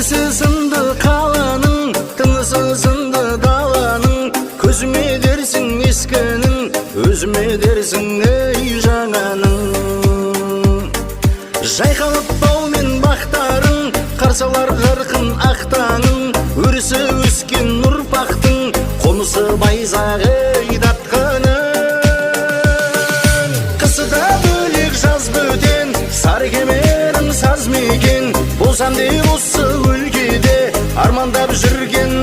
Тірісі сынды қаланың, тынысы сынды даланың, көзіме дерсің ескінің, өзіме дерсің ей жаңаның. Жайқалып баумен бақтарың, қарсалар қарқын ақтаңың, өрісі өскен ұрпақтың, қонысы байзақ айдатқаның. Қысы да бөлек, жаз бөтен, сары кемерім саз мекен, болсам деп осы өлкеде армандап жүрген